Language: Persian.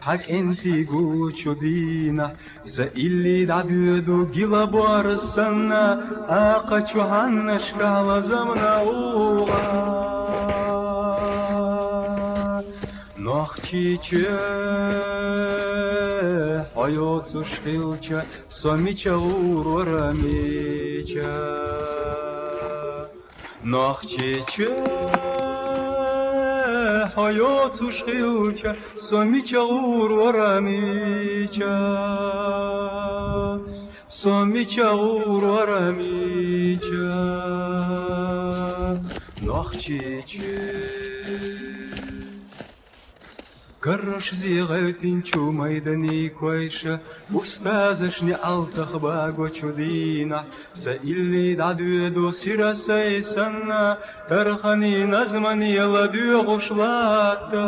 حق انتي قوشو دينا زإلي دعدودو جيلا بارسنا آقا عنا شكال زمنا أوغا نخچيچه حيات سوشخيلچه سوميچه ورميچه نخچيچه حيات سوشخيلچه سوميچه ورميچه سوميچه ورميچه نخچيچه Гараж зиғайтин чумайдани койша, Устазашни алтахбаго чудина, Саилли дадуэду сирасайсанна, Тархани назмани ладуэ гушлата.